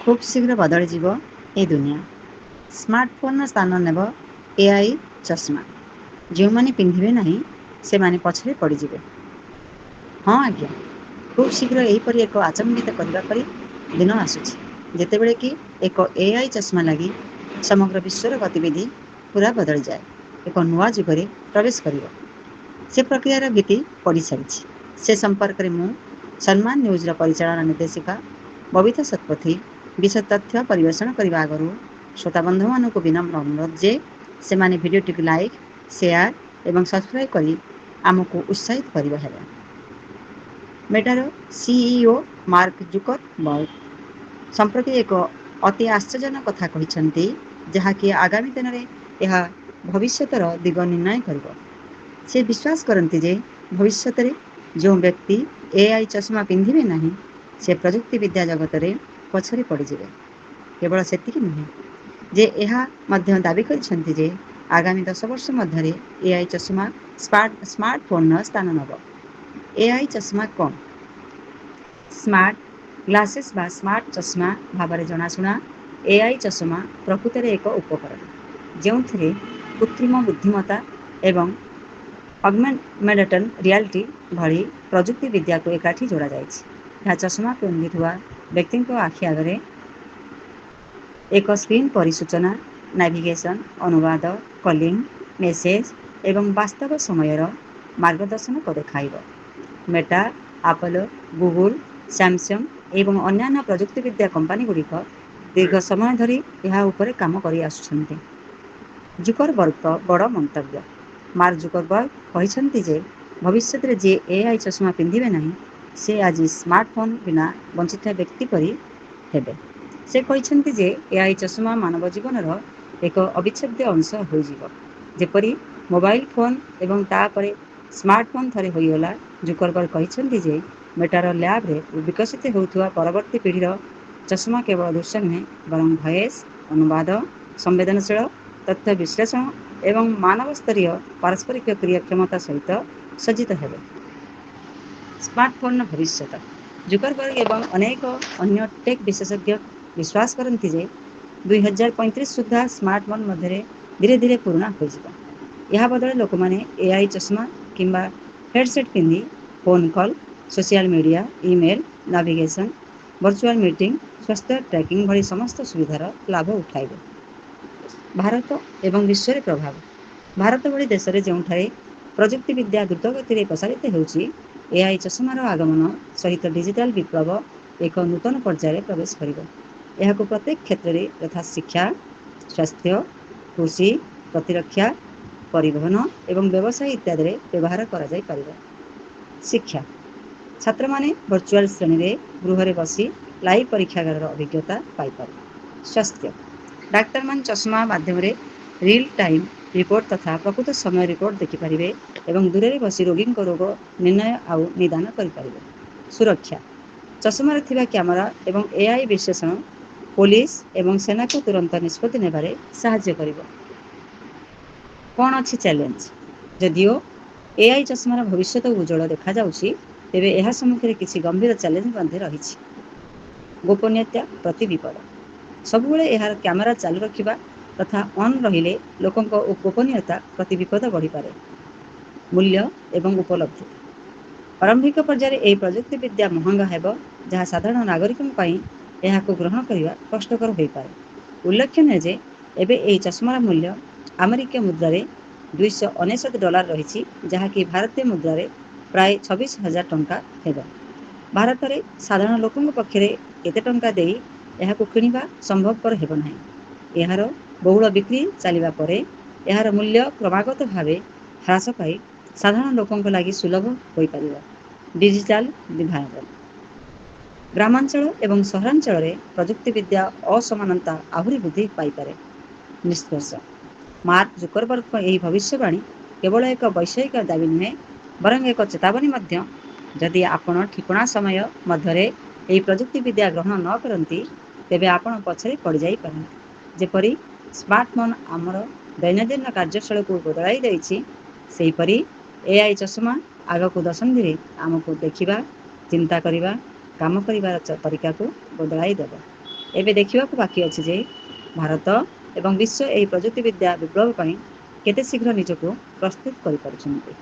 ଖୁବ୍ ଶୀଘ୍ର ବଦଳିଯିବ ଏ ଦୁନିଆ। ସ୍ମାର୍ଟଫୋନ୍ର ସ୍ଥାନ ନେବ ଏଆଇ ଚଷମା। ଯେଉଁମାନେ ପିନ୍ଧିବେ ନାହିଁ ସେମାନେ ପଛରେ ପଡ଼ିଯିବେ। ହଁ ଆଜ୍ଞା, ଖୁବ୍ ଶୀଘ୍ର ଏହିପରି ଏକ ଆଚମ୍ବିତ କରିବା ପରି ଦିନ ଆସୁଛି, ଯେତେବେଳେ କି ଏକ ଏଆଇ ଚଷମା ଲାଗି ସମଗ୍ର ବିଶ୍ୱର ଗତିବିଧି ପୁରା ବଦଳିଯାଏ, ଏକ ନୂଆ ଯୁଗରେ ପ୍ରବେଶ କରିବ। ସେ ପ୍ରକ୍ରିୟାର ଭୀତି ପଡ଼ିସାରିଛି। ସେ ସମ୍ପର୍କରେ ମୁଁ ସମ୍ମାନ ନ୍ୟୁଜ୍ର ପରିଚାଳନା ନିର୍ଦ୍ଦେଶିକା ବବିତା ଶତପଥୀ ବିଶଦ ତଥ୍ୟ ପରିବେଷଣ କରିବା ଆଗରୁ ଶ୍ରୋତାବନ୍ଧୁମାନଙ୍କୁ ବିନମ୍ର ଅନୁରୋଧ ଯେ ସେମାନେ ଭିଡ଼ିଓଟିକୁ ଲାଇକ୍, ସେୟାର ଏବଂ ସବସ୍କ୍ରାଇବ୍ କରି ଆମକୁ ଉତ୍ସାହିତ କରିବା ହେବ। ମେଟାର ସିଇଓ ମାର୍କ ଜୁକରବର୍ଗ ସମ୍ପ୍ରତି ଏକ ଅତି ଆଶ୍ଚର୍ଯ୍ୟଜନକ କଥା କହିଛନ୍ତି, ଯାହାକି ଆଗାମୀ ଦିନରେ ଏହା ଭବିଷ୍ୟତର ଦିଗ ନିର୍ଣ୍ଣୟ କରିବ। ସେ ବିଶ୍ୱାସ କରନ୍ତି ଯେ ଭବିଷ୍ୟତରେ ଯେଉଁ ବ୍ୟକ୍ତି ଏଆଇ ଚଷମା ପିନ୍ଧିବେ ନାହିଁ, ସେ ପ୍ରଯୁକ୍ତିବିଦ୍ୟା ଜଗତରେ ପଛରେ ପଡ଼ିଯିବେ। କେବଳ ସେତିକି ନୁହେଁ ଯେ ଏହା ମଧ୍ୟ ଦାବି କରିଛନ୍ତି ଯେ ଆଗାମୀ 10 ବର୍ଷ ମଧ୍ୟରେ ଏଆଇ ଚଷମା ସ୍ମାର୍ଟଫୋନ୍ର ସ୍ଥାନ ନେବ। ଏଆଇ ଚଷମା କ'ଣ? ସ୍ମାର୍ଟ ଗ୍ଲାସେସ୍ ବା ସ୍ମାର୍ଟ ଚଷମା ଭାବରେ ଜଣାଶୁଣା ଏଆଇ ଚଷମା ପ୍ରକୃତରେ ଏକ ଉପକରଣ, ଯେଉଁଥିରେ କୃତ୍ରିମ ବୁଦ୍ଧିମତ୍ତା ଏବଂ ଅଗମେଣ୍ଟେଡ୍ ରିଆଲିଟି ଭଳି ପ୍ରଯୁକ୍ତିବିଦ୍ୟାକୁ ଏକାଠି ଯୋଡ଼ାଯାଇଛି। ଏହା ଚଷମା ପିନ୍ଧୁଥିବା ବ୍ୟକ୍ତିଙ୍କ ଆଖି ଆଗରେ ଏକ ସ୍କ୍ରିନ୍ ପରି ସୂଚନା, ନାଭିଗେସନ୍, ଅନୁବାଦ, କଲିଂ, ମେସେଜ୍ ଏବଂ ବାସ୍ତବ ସମୟର ମାର୍ଗଦର୍ଶନ ଦେଖାଇବ। ମେଟା, ଆପଲ, ଗୁଗୁଲ, ସ୍ୟାମସଙ୍ଗ୍ ଏବଂ ଅନ୍ୟାନ୍ୟ ପ୍ରଯୁକ୍ତିବିଦ୍ୟା କମ୍ପାନୀଗୁଡ଼ିକ ଦୀର୍ଘ ସମୟ ଧରି ଏହା ଉପରେ କାମ କରି ଆସୁଛନ୍ତି। ଜୁକରବର୍ଗଙ୍କ ବଡ଼ ମନ୍ତବ୍ୟ। ମାର୍କ ଜୁକରବର୍ଗ କହିଛନ୍ତି ଯେ ଭବିଷ୍ୟତରେ ଯିଏ ଏଆଇ ଚଷମା ପିନ୍ଧିବେ ନାହିଁ, ସେ ଆଜି ସ୍ମାର୍ଟଫୋନ୍ ବିନା ବଞ୍ଚିଥିବା ବ୍ୟକ୍ତି ପରି ହେବେ। ସେ କହିଛନ୍ତି ଯେ ଏଆଇ ଚଷମା ମାନବ ଜୀବନର ଏକ ଅବିଚ୍ଛେଦ୍ୟ ଅଂଶ ହୋଇଯିବ, ଯେପରି ମୋବାଇଲ ଫୋନ୍ ଏବଂ ତାପରେ ସ୍ମାର୍ଟଫୋନ୍ ଥରେ ହୋଇଗଲା। ଜୁକରବର୍ଗ କହିଛନ୍ତି ଯେ ମେଟାର ଲ୍ୟାବ୍ରେ ବିକଶିତ ହେଉଥିବା ପରବର୍ତ୍ତୀ ପିଢ଼ିର ଚଷମା କେବଳ ଦୃଶ୍ୟ ନୁହେଁ, ବରଂ ଭଏସ୍, ଅନୁବାଦ, ସମ୍ବେଦନଶୀଳ ତଥ୍ୟ ବିଶ୍ଳେଷଣ ଏବଂ ମାନବ ସ୍ତରୀୟ ପାରସ୍ପରିକ କ୍ରିୟା କ୍ଷମତା ସହିତ ସଜ୍ଜିତ ହେବେ। ସ୍ମାର୍ଟଫୋନ୍ର ଭବିଷ୍ୟତ। ଜୁକରବର୍ଗ ଏବଂ ଅନେକ ଅନ୍ୟ ଟେକ୍ ବିଶେଷଜ୍ଞ ବିଶ୍ୱାସ କରନ୍ତି ଯେ 2035 ସୁଦ୍ଧା ସ୍ମାର୍ଟଫୋନ୍ ମଧ୍ୟରେ ଧୀରେ ଧୀରେ ପୁରୁଣା ହୋଇଯିବ। ଏହା ବଦଳରେ ଲୋକମାନେ ଏଆଇ ଚଷମା କିମ୍ବା ହେଡ୍ସେଟ୍ ପିନ୍ଧି phone call, social media, email, navigation, virtual meeting, ସ୍ୱାସ୍ଥ୍ୟ ଟ୍ରାକିଂ ଭଳି ସମସ୍ତ ସୁବିଧାର ଲାଭ ଉଠାଇବେ। ଭାରତ ଏବଂ ବିଶ୍ୱରେ ପ୍ରଭାବ। ଭାରତ ଭଳି ଦେଶରେ ଯେଉଁଠାରେ ପ୍ରଯୁକ୍ତିବିଦ୍ୟା ଦ୍ରୁତଗତିରେ ପ୍ରସାରିତ ହେଉଛି, ଏଆଇ ଚଷମାର ଆଗମନ ସହିତ ଡିଜିଟାଲ ବିପ୍ଳବ ଏକ ନୂତନ ପର୍ଯ୍ୟାୟରେ ପ୍ରବେଶ କରିବ। ଏହାକୁ ପ୍ରତ୍ୟେକ କ୍ଷେତ୍ରରେ ଯଥା ଶିକ୍ଷା, ସ୍ୱାସ୍ଥ୍ୟ, କୃଷି, ପ୍ରତିରକ୍ଷା, ପରିବହନ ଏବଂ ବ୍ୟବସାୟ ଇତ୍ୟାଦିରେ ବ୍ୟବହାର କରାଯାଇପାରିବ। ଶିକ୍ଷା। ଛାତ୍ରମାନେ ଭର୍ଚୁଆଲ ଶ୍ରେଣୀରେ ଗୃହରେ ବସି ଲାଇଭ୍ ପରୀକ୍ଷାଗାରର ଅଭିଜ୍ଞତା ପାଇପାରିବେ। ସ୍ୱାସ୍ଥ୍ୟ। ଡାକ୍ତରମାନେ ଚଷମା ମାଧ୍ୟମରେ ରିଲ୍ ଟାଇମ୍ ରିପୋର୍ଟ ତଥା ପ୍ରକୃତ ସମୟ ରିପୋର୍ଟ ଦେଖିପାରିବେ ଏବଂ ଦୂରରେ ବସି ରୋଗୀଙ୍କ ରୋଗ ନିର୍ଣ୍ଣୟ ଆଉ ନିଦାନ କରିପାରିବେ। ସୁରକ୍ଷା। ଚଷମାରେ ଥିବା କ୍ୟାମେରା ଏବଂ ଏଆଇ ବିଶ୍ଳେଷଣ ପୋଲିସ ଏବଂ ସେନାକୁ ତୁରନ୍ତ ନିଷ୍ପତ୍ତି ନେବାରେ ସାହାଯ୍ୟ କରିବ। କ'ଣ ଅଛି ଚ୍ୟାଲେଞ୍ଜ? ଯଦିଓ ଏଆଇ ଚଷମାର ଭବିଷ୍ୟତ ଉଜ୍ଜ୍ୱଳ ଦେଖାଯାଉଛି, ତେବେ ଏହା ସମ୍ମୁଖରେ କିଛି ଗମ୍ଭୀର ଚ୍ୟାଲେଞ୍ଜ ମଧ୍ୟ ରହିଛି। ଗୋପନୀୟତା ପ୍ରତି ବିପଦ। ସବୁବେଳେ ଏହାର କ୍ୟାମେରା ଚାଲୁ ରଖିବା ତଥା ଅନ୍ ରହିଲେ ଲୋକଙ୍କ ଗୋପନୀୟତା ପ୍ରତି ବିପଦ ବଢ଼ିପାରେ। ମୂଲ୍ୟ ଏବଂ ଉପଲବ୍ଧି। ପ୍ରାରମ୍ଭିକ ପର୍ଯ୍ୟାୟରେ ଏହି ପ୍ରଯୁକ୍ତିବିଦ୍ୟା ମହଙ୍ଗା ହେବ, ଯାହା ସାଧାରଣ ନାଗରିକଙ୍କ ପାଇଁ ଏହାକୁ ଗ୍ରହଣ କରିବା କଷ୍ଟକର ହୋଇପାରେ। ଉଲ୍ଲେଖନୀୟ ଯେ ଏବେ ଏହି ଚଷମାର ମୂଲ୍ୟ ଆମେରିକୀୟ ମୁଦ୍ରାରେ $299 ରହିଛି, ଯାହାକି ଭାରତୀୟ ମୁଦ୍ରାରେ ପ୍ରାୟ 26,000 ଟଙ୍କା ହେବ। ଭାରତରେ ସାଧାରଣ ଲୋକଙ୍କ ପକ୍ଷରେ ଏତେ ଟଙ୍କା ଦେଇ ଏହାକୁ କିଣିବା ସମ୍ଭବପର ହେବ ନାହିଁ। ଏହାର ବହୁଳ ବିକ୍ରି ଚାଲିବା ପରେ ଏହାର ମୂଲ୍ୟ କ୍ରମାଗତ ଭାବେ ହ୍ରାସ ପାଇ ସାଧାରଣ ଲୋକଙ୍କ ଲାଗି ସୁଲଭ ହୋଇପାରିବ। Digital divide. ଗ୍ରାମାଞ୍ଚଳ ଏବଂ ସହରାଞ୍ଚଳରେ ପ୍ରଯୁକ୍ତିବିଦ୍ୟା ଅସମାନତା ଆହୁରି ବୃଦ୍ଧି ପାଇପାରେ। ନିଷ୍କର୍ଷ। ମାର୍କ ଜୁକରବର୍ଗଙ୍କ ଏହି ଭବିଷ୍ୟବାଣୀ କେବଳ ଏକ ବୈଷୟିକ ଦାବି ନୁହେଁ, ବରଂ ଏକ ଚେତାବନୀ ମଧ୍ୟ। ଯଦି ଆପଣ ଠିକଣା ସମୟ ମଧ୍ୟରେ ଏହି ପ୍ରଯୁକ୍ତିବିଦ୍ୟା ଗ୍ରହଣ ନ କରନ୍ତି, ତେବେ ଆପଣ ପଛରେ ପଡ଼ିଯାଇପାରନ୍ତି। ଯେପରି ସ୍ମାର୍ଟଫୋନ୍ ଆମର ଦୈନନ୍ଦିନ କାର୍ଯ୍ୟଶୈଳୀକୁ ବଦଳାଇ ଦେଇଛି, ସେହିପରି ଏଆଇ ଚଷମା ଆଗକୁ ଦଶନ୍ଧିରେ ଆମକୁ ଦେଖିବା, ଚିନ୍ତା କରିବା, କାମ କରିବାର ତରିକାକୁ ବଦଳାଇ ଦେବ। ଏବେ ଦେଖିବାକୁ ବାକି ଅଛି ଯେ ଭାରତ ଏବଂ ବିଶ୍ୱ ଏହି ପ୍ରଯୁକ୍ତିବିଦ୍ୟା ବିପ୍ଳବ ପାଇଁ କେତେ ଶୀଘ୍ର ନିଜକୁ ପ୍ରସ୍ତୁତ କରିପାରୁଛନ୍ତି।